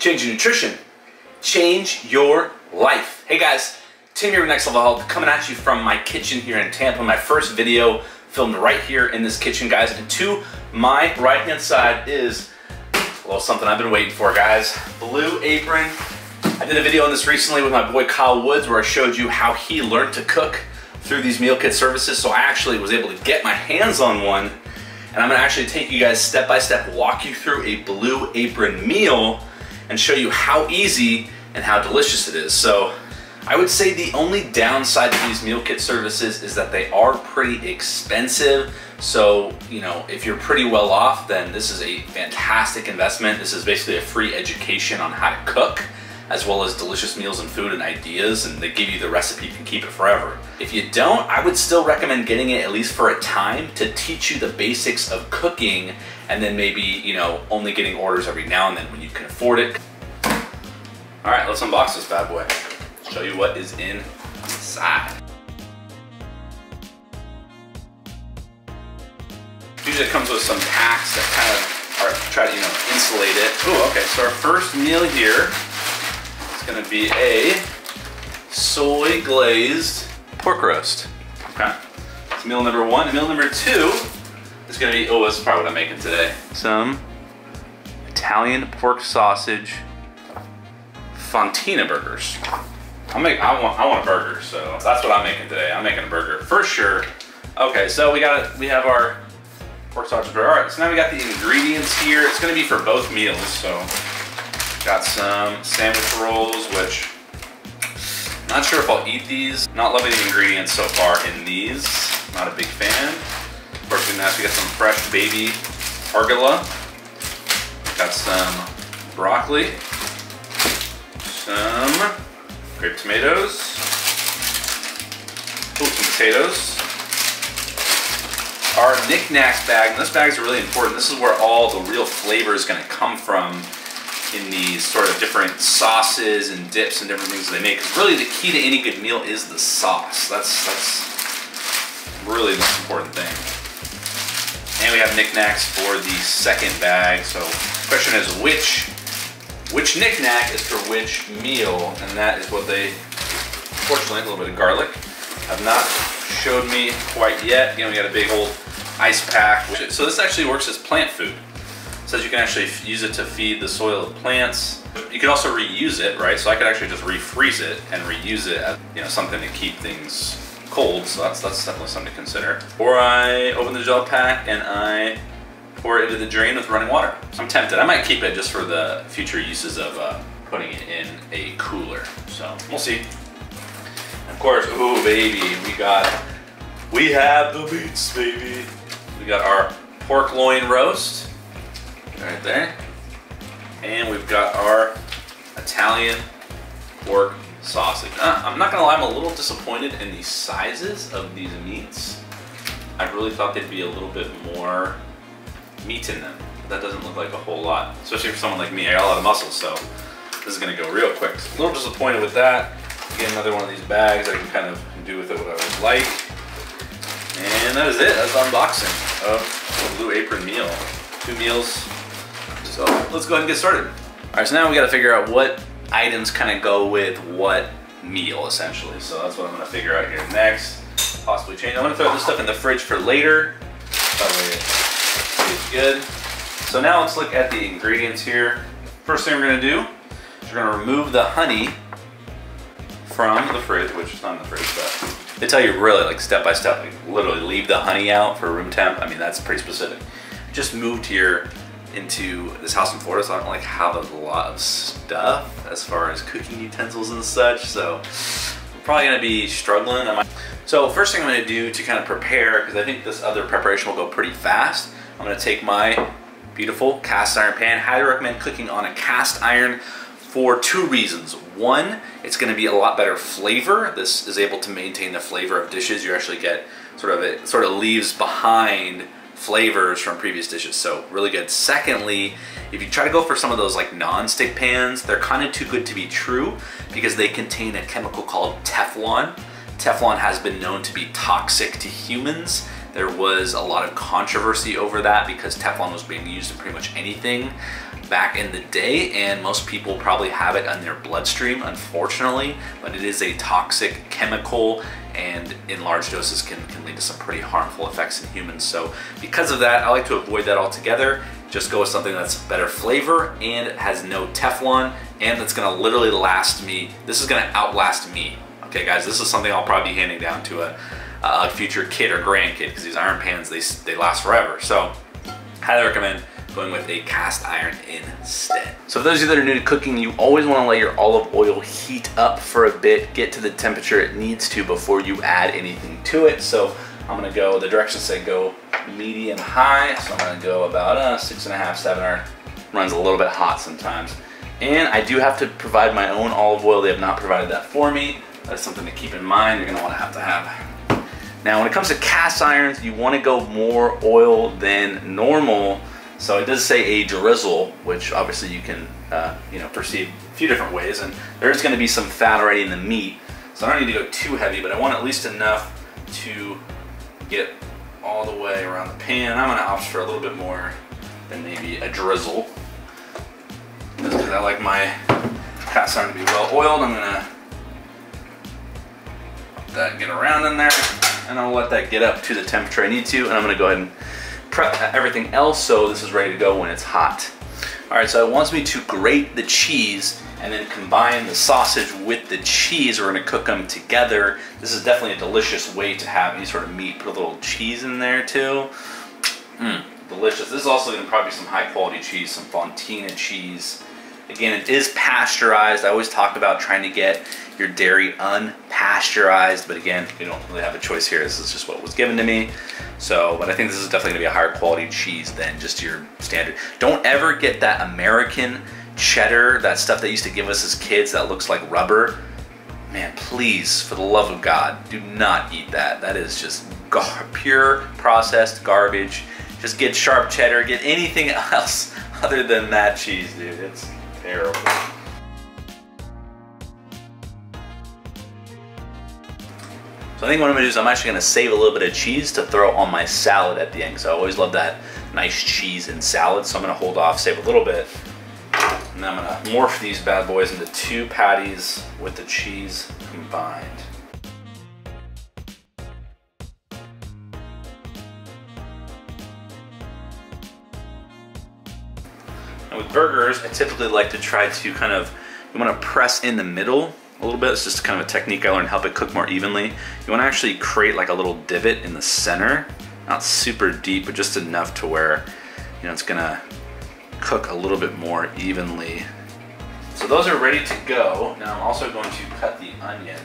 Change your nutrition. Change your life. Hey guys, Tim here with Next Level Health, coming at you from my kitchen here in Tampa. My first video filmed right here in this kitchen, guys. And to my right-hand side is a little something I've been waiting for, guys. Blue Apron. I did a video on this recently with my boy Kyle Woods where I showed you how he learned to cook through these meal kit services. So I actually was able to get my hands on one, and I'm gonna actually take you guys step by step, walk you through a Blue Apron meal and show you how easy and how delicious it is. So I would say the only downside to these meal kit services is that they are pretty expensive. So, you know, if you're pretty well off, then this is a fantastic investment. This is basically a free education on how to cook, as well as delicious meals and food and ideas, and they give you the recipe, you can keep it forever. If you don't, I would still recommend getting it at least for a time to teach you the basics of cooking, and then maybe, you know, only getting orders every now and then when you can afford it. All right, let's unbox this bad boy. Show you what is inside. Usually it comes with some packs that kind of try to, you know, insulate it. Ooh, okay, so our first meal here is gonna be a soy glazed pork roast. Okay, that's meal number one. Meal number two is gonna be, oh, this is probably what I'm making today. Some Italian pork sausage fontina burgers. I want a burger, so that's what I'm making today. I'm making a burger for sure. Okay, so we have our pork sausage burger. All right, so now we got the ingredients here. It's gonna be for both meals, so got some sandwich rolls, which I'm not sure if I'll eat these. Not loving the ingredients so far in these. Not a big fan. Of course, we got some fresh baby arugula. Got some broccoli, some grape tomatoes, some potatoes. Our knickknacks bag, and this bag is really important. This is where all the real flavor is going to come from in these sort of different sauces and dips and different things that they make. Because really the key to any good meal is the sauce. That's really the most important thing. And we have knickknacks for the second bag. So the question is which knickknack is for which meal, and that is what they, fortunately, a little bit of garlic, have not showed me quite yet. Again, we got a big old ice pack. So this actually works as plant food. It says you can actually use it to feed the soil of plants. You can also reuse it, right? So I could actually just refreeze it and reuse it as, you know, something to keep things cold. So that's definitely something to consider. Or I open the gel pack and I pour it into the drain with running water. I'm tempted. I might keep it just for the future uses of putting it in a cooler. So we'll see. Of course, ooh baby, we have the meats, baby. We got our pork loin roast right there, and we've got our Italian pork sausage. I'm not gonna lie, I'm a little disappointed in the sizes of these meats. I really thought they'd be a little bit more meat in them. That doesn't look like a whole lot, especially for someone like me. I got a lot of muscle, so this is gonna go real quick. So a little disappointed with that. Get another one of these bags. I can kind of do with it what I would like. And that is it. That's the unboxing of the Blue Apron meal. 2 meals. So let's go ahead and get started. All right, so now we got to figure out what items kind of go with what meal, essentially. So that's what I'm going to figure out here next. Possibly change. I'm going to throw this stuff in the fridge for later. That way it stays good. So now let's look at the ingredients here. First thing we're going to do is we're going to remove the honey from the fridge, which is not in the fridge, but they tell you really like step by step, like literally leave the honey out for room temp. I mean, that's pretty specific. Just moved here into this house in Florida, so I don't like have a lot of stuff as far as cooking utensils and such, so I'm probably gonna be struggling. So first thing I'm gonna do to kind of prepare, because I think this other preparation will go pretty fast, I'm gonna take my beautiful cast iron pan. Highly recommend cooking on a cast iron for 2 reasons. One, it's gonna be a lot better flavor. This is able to maintain the flavor of dishes. You actually get it sort of leaves behind flavors from previous dishes, so really good. Secondly, if you try to go for some of those like non-stick pans, they're kind of too good to be true because they contain a chemical called Teflon. Teflon has been known to be toxic to humans. There was a lot of controversy over that because Teflon was being used in pretty much anything. back in the day, and most people probably have it on their bloodstream, unfortunately, but it is a toxic chemical and in large doses can lead to some pretty harmful effects in humans. So because of that, I like to avoid that altogether. Just go with something that's better flavor and has no Teflon, and that's gonna literally last me. This is gonna outlast me. Okay guys, this is something I'll probably be handing down to a future kid or grandkid, because these iron pans, they last forever. So highly recommend going with a cast iron instead. So for those of you that are new to cooking, you always want to let your olive oil heat up for a bit, get to the temperature it needs to before you add anything to it. So I'm gonna go, the directions say go medium high, so I'm gonna go about 6.5, 7, or runs a little bit hot sometimes. And I do have to provide my own olive oil. They have not provided that for me. That's something to keep in mind. You're gonna wanna have to have. Now when it comes to cast irons, you wanna go more oil than normal. So it does say a drizzle, which obviously you can perceive a few different ways, and there's going to be some fat already in the meat, so I don't need to go too heavy, but I want at least enough to get all the way around the pan. I'm going to opt for a little bit more than maybe a drizzle, just because I like my cast iron to be well oiled. I'm going to let that get around in there, and I'll let that get up to the temperature I need to, and I'm going to go ahead and prep everything else so this is ready to go when it's hot. All right, so it wants me to grate the cheese and then combine the sausage with the cheese. We're gonna cook them together. This is definitely a delicious way to have any sort of meat. Put a little cheese in there too. Delicious. This is also gonna probably be some high quality cheese, some Fontina cheese. Again, it is pasteurized. I always talk about trying to get your dairy unpasteurized, but again, you don't really have a choice here. This is just what was given to me. So, but I think this is definitely gonna be a higher quality cheese than just your standard. Don't ever get that American cheddar, that stuff they used to give us as kids that looks like rubber. Man, please, for the love of God, do not eat that. That is just pure processed garbage. Just get sharp cheddar, get anything else other than that cheese, dude. It's terrible. So I think what I'm gonna do is I'm actually gonna save a little bit of cheese to throw on my salad at the end, because I always love that nice cheese in salad. So I'm gonna hold off, save a little bit, and then I'm gonna morph these bad boys into 2 patties with the cheese combined. And with burgers, I typically like to try to kind of, you wanna press in the middle a little bit. It's just kind of a technique I learned to help it cook more evenly. You want to actually create like a little divot in the center, not super deep, but just enough to where, you know, it's gonna cook a little bit more evenly. So those are ready to go. Now I'm also going to cut the onion.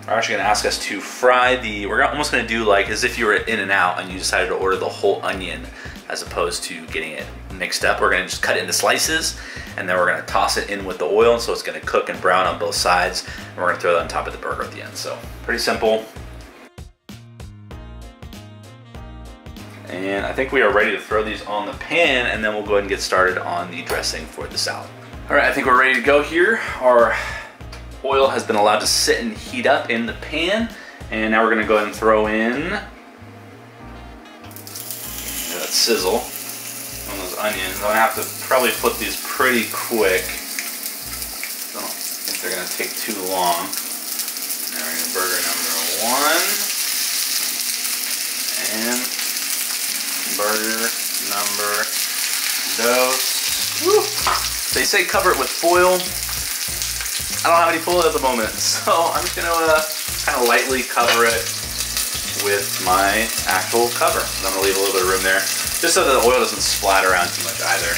We're actually gonna ask us to fry we're almost gonna do like as if you were in and out and you decided to order the whole onion as opposed to getting it mixed up. We're gonna just cut it into slices, and then we're gonna toss it in with the oil, so it's gonna cook and brown on both sides, and we're gonna throw that on top of the burger at the end. So pretty simple. And I think we are ready to throw these on the pan, and then we'll go ahead and get started on the dressing for the salad. All right, I think we're ready to go here. Our oil has been allowed to sit and heat up in the pan, and now we're gonna go ahead and throw in that sizzle on those onions. I'm gonna have to probably flip these pretty quick. I don't think they're gonna take too long. Now we're gonna burger number 1 and burger number 2. Woo. They say cover it with foil. I don't have any foil at the moment, so I'm just gonna kind of lightly cover it with my actual cover. I'm gonna leave a little bit of room there, just so that the oil doesn't splatter around too much either.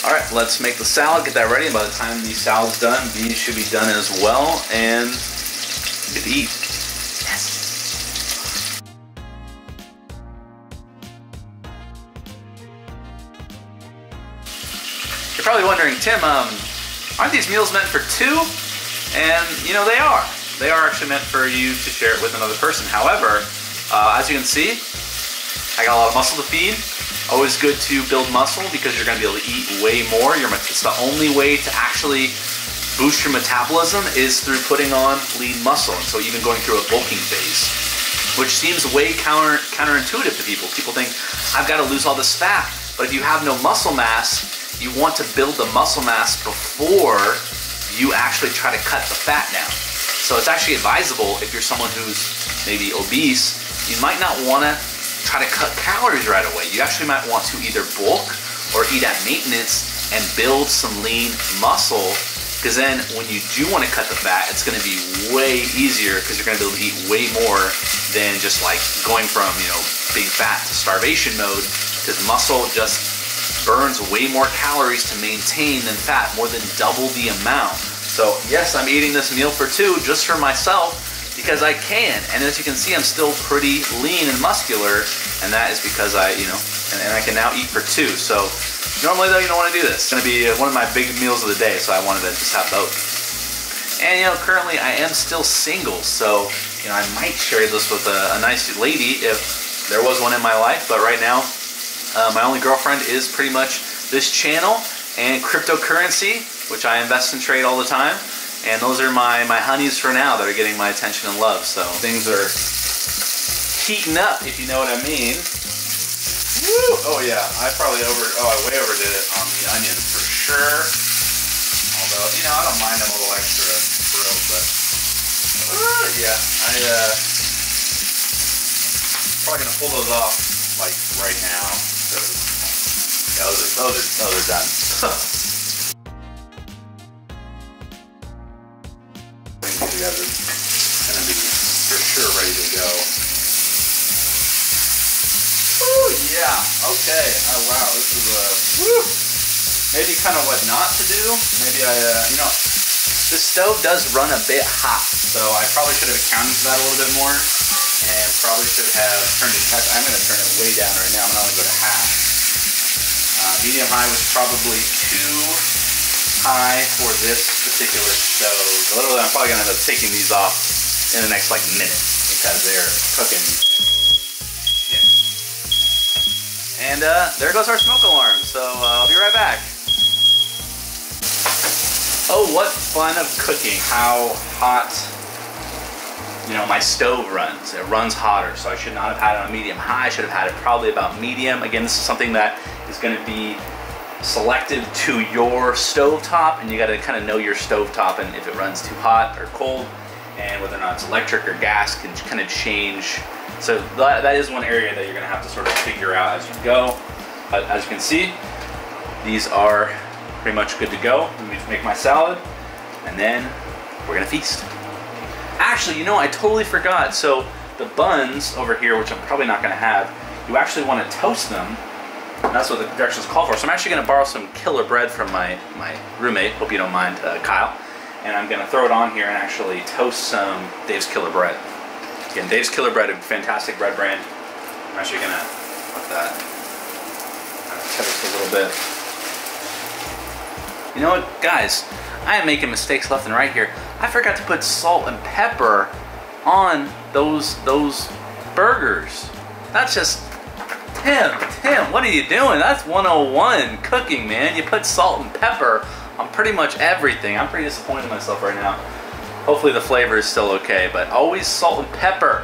All right, let's make the salad, get that ready, and by the time the salad's done, these should be done as well, and get to eat. Yes. You're probably wondering, Tim, aren't these meals meant for 2? And you know, they are. They are actually meant for you to share it with another person. However, as you can see, I got a lot of muscle to feed. Always good to build muscle because you're gonna be able to eat way more. It's the only way to actually boost your metabolism is through putting on lean muscle. And so even going through a bulking phase, which seems way counterintuitive to people. People think, I've got to lose all this fat, But if you have no muscle mass, you want to build the muscle mass before you actually try to cut the fat down. So it's actually advisable if you're someone who's maybe obese, you might not want to try to cut calories right away. You actually might want to either bulk or eat at maintenance and build some lean muscle, because then when you do want to cut the fat, it's going to be way easier because you're going to be able to eat way more than just like going from, you know, being fat to starvation mode, because muscle just burns way more calories to maintain than fat, more than double the amount. So yes, I'm eating this meal for two just for myself because I can. And as you can see, I'm still pretty lean and muscular, and that is because I, you know, and I can now eat for two. So normally though, you don't want to do this. It's gonna be one of my big meals of the day, so I wanted to just have both. And you know, currently I am still single, so you know, I might share this with a nice lady if there was one in my life, but right now, my only girlfriend is pretty much this channel and cryptocurrency, which I invest and trade all the time. And those are my honeys for now that are getting my attention and love. So things are heating up, if you know what I mean. Woo! Oh yeah, I way overdid it on the onions for sure. Although, you know, I don't mind them a little extra grilled, but yeah, probably gonna pull those off like right now. Yeah, those are done. Together, gonna be for sure ready to go. Oh yeah, okay. Oh wow, this is maybe kind of what not to do. Maybe you know, this stove does run a bit hot, so I probably should have accounted for that a little bit more, and probably should have turned it. I'm gonna turn it way down right now. I'm gonna only go to half. Medium high was probably too high for this particular stove. Literally, I'm probably gonna end up taking these off in the next like minute because they're cooking. Yeah. And there goes our smoke alarm. So I'll be right back. Oh, what fun of cooking! How hot, you know, my stove runs. It runs hotter, so I should not have had it on medium high. I should have had it probably about medium. Again, this is something that is going to be selective to your stovetop, and you got to kind of know your stovetop and if it runs too hot or cold, and whether or not it's electric or gas can kind of change. So that is one area that you're going to have to sort of figure out as you go. As you can see, these are pretty much good to go. Let me make my salad, and then we're going to feast. Actually, you know, I totally forgot. So the buns over here, which I'm probably not going to have, you actually want to toast them. And that's what the directions call for. So I'm actually going to borrow some killer bread from my roommate, hope you don't mind, Kyle. And I'm going to throw it on here and actually toast some Dave's Killer Bread. Again, Dave's Killer Bread, a fantastic bread brand. I'm actually going to let that toast a little bit. You know what, guys? I am making mistakes left and right here. I forgot to put salt and pepper on those burgers. That's just... Tim, what are you doing? That's 101 cooking, man. You put salt and pepper on pretty much everything. I'm pretty disappointed in myself right now. Hopefully the flavor is still okay, but always salt and pepper.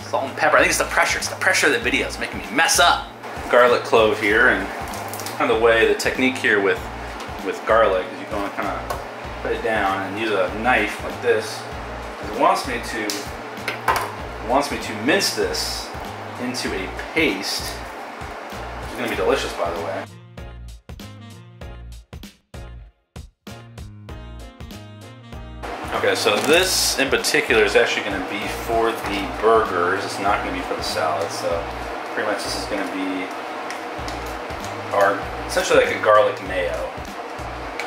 Salt and pepper. I think it's the pressure. It's the pressure of the video. It's making me mess up. Garlic clove here, and kind of the way, the technique here with garlic is you want to kind of put it down and use a knife like this. It wants me to mince this into a paste. It's going to be delicious, by the way. Okay, so this in particular is actually going to be for the burgers. It's not going to be for the salad. So pretty much this is going to be essentially like a garlic mayo.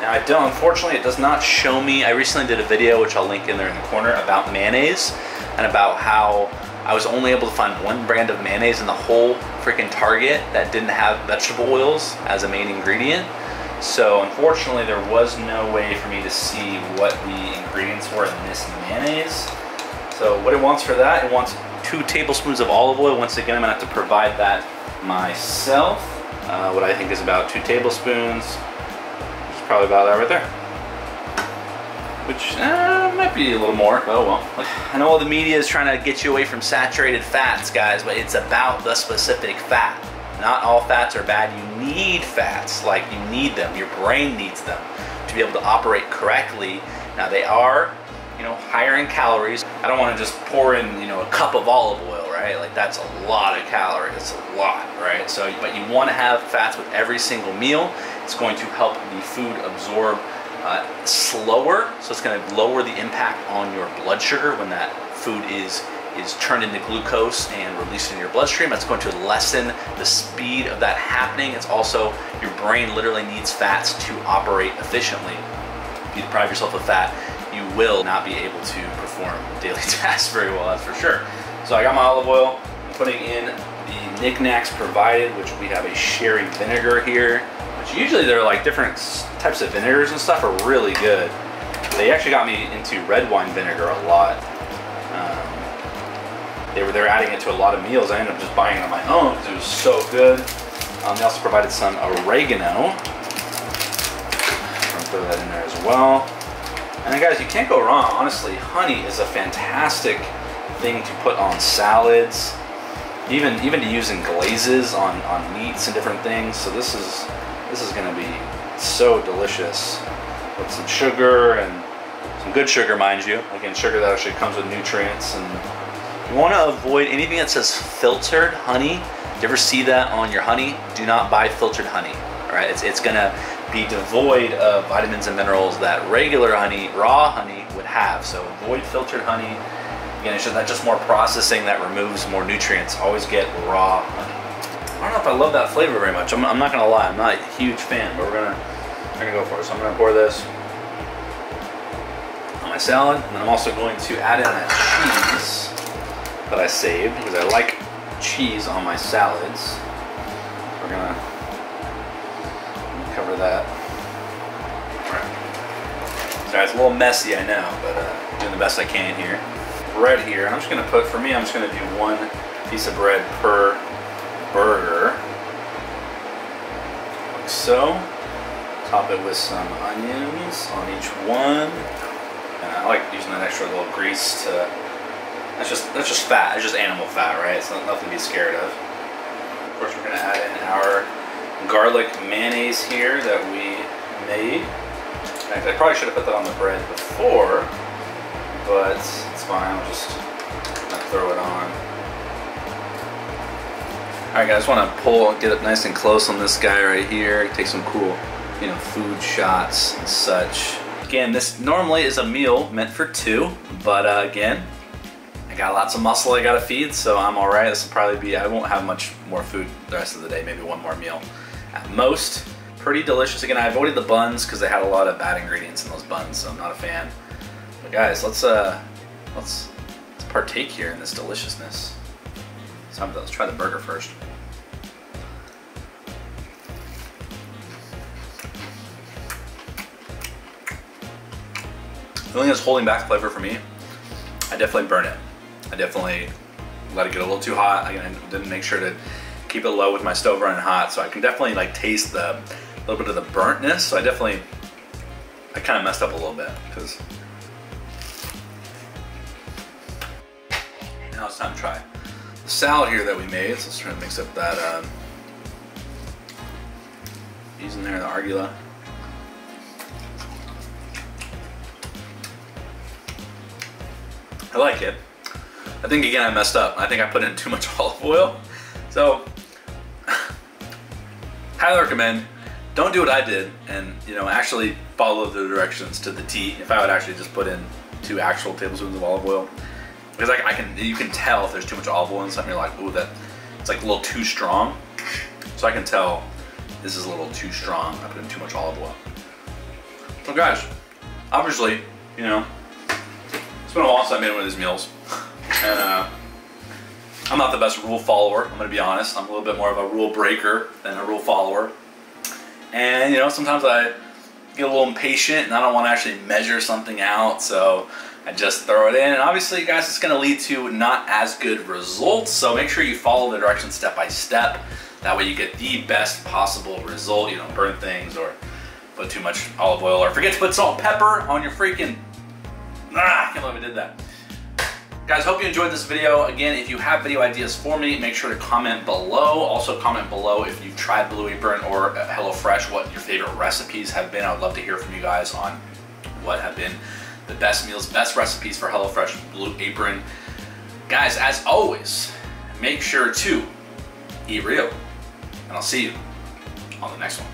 Now unfortunately it does not show me, I recently did a video, which I'll link in there in the corner, about mayonnaise and about how I was only able to find one brand of mayonnaise in the whole freaking Target that didn't have vegetable oils as a main ingredient. So unfortunately there was no way for me to see what the ingredients were in this mayonnaise. So what it wants for that, it wants 2 tablespoons of olive oil. Once again, I'm gonna have to provide that myself. What I think is about 2 tablespoons. Which is probably about that right there. Which might be a little more, oh well. I know all the media is trying to get you away from saturated fats, guys, but it's about the specific fat. Not all fats are bad. You need fats, like you need them. Your brain needs them to be able to operate correctly. Now they are, you know, higher in calories. I don't want to just pour in, you know, a cup of olive oil, right? Like that's a lot of calories. It's a lot, right? So, but you want to have fats with every single meal. It's going to help the food absorb slower, so it's going to lower the impact on your blood sugar when that food is turned into glucose and released in your bloodstream. That's going to lessen the speed of that happening. It's also, your brain literally needs fats to operate efficiently. If you deprive yourself of fat, you will not be able to perform daily tasks very well, that's for sure. So I got my olive oil, I'm putting in the knickknacks provided, which we have a sherry vinegar here, which usually they're like different types of vinegars and stuff are really good. They actually got me into red wine vinegar a lot. They're adding it to a lot of meals. I ended up just buying it on my own because it was so good. They also provided some oregano. I'm gonna throw that in there as well. And then guys, you can't go wrong. Honestly, honey is a fantastic thing to put on salads, even to use in glazes on meats and different things. So this is gonna be so delicious with some sugar, and some good sugar, mind you. Again, sugar that actually comes with nutrients. And you want to avoid anything that says filtered honey. Do you ever see that on your honey? Do not buy filtered honey. All right, it's gonna be devoid of vitamins and minerals that regular honey, raw honey, would have. So avoid filtered honey. Again, it's just more processing that removes more nutrients. Always get raw honey. I don't know if I love that flavor very much. I'm not gonna lie, I'm not a huge fan, but we're gonna go for it. So I'm gonna pour this on my salad, and then I'm also going to add in that cheese that I saved because I like cheese on my salads. We're gonna cover that. Alright. Sorry, it's a little messy, I know, but doing the best I can here. Bread here, and I'm just gonna put, for me, I'm just gonna do one piece of bread per burger. Like so. Top it with some onions on each one. And I like using that extra little grease to, that's just fat, it's just animal fat, right? It's nothing to be scared of. Of course, we're gonna add in our garlic mayonnaise here that we made. In fact, I probably should have put that on the bread before, but it's fine, I'll just throw it on. All right, guys, I want to get up nice and close on this guy right here. Take some cool, you know, food shots and such. Again, this normally is a meal meant for two, but again, I got lots of muscle I gotta feed, so I'm all right. This will probably be, I won't have much more food the rest of the day, maybe one more meal at most. Pretty delicious. Again, I avoided the buns because they had a lot of bad ingredients in those buns, so I'm not a fan. But guys, let's partake here in this deliciousness. So let's try the burger first. The only thing that's holding back the flavor for me, I definitely burn it. I definitely let it get a little too hot. I didn't make sure to keep it low with my stove running hot, so I can definitely like taste the little bit of the burntness. So I kind of messed up a little bit because now it's time to try the salad here that we made. So let's try to mix up that using there the arugula. I like it. I think again I messed up. I think I put in too much olive oil. So highly recommend, don't do what I did and actually follow the directions to the T. If I would actually just put in 2 actual tablespoons of olive oil. Because you can tell if there's too much olive oil in something, you're like, ooh, that it's like a little too strong. So I can tell this is a little too strong. I put in too much olive oil. So guys, obviously, it's been a while since I made one of these meals. And I'm not the best rule follower, I'm gonna be honest. I'm a little bit more of a rule breaker than a rule follower. And sometimes I get a little impatient and I don't want to actually measure something out, so I just throw it in. And obviously, guys, it's gonna lead to not as good results, so make sure you follow the directions step by step. That way you get the best possible result. You don't burn things or put too much olive oil or forget to put salt and pepper on your freaking, I can't believe I did that. Guys, hope you enjoyed this video. Again, if you have video ideas for me, make sure to comment below. Also comment below if you've tried Blue Apron or HelloFresh, what your favorite recipes have been. I would love to hear from you guys on what have been the best meals, best recipes for HelloFresh and Blue Apron. Guys, as always, make sure to eat real. And I'll see you on the next one.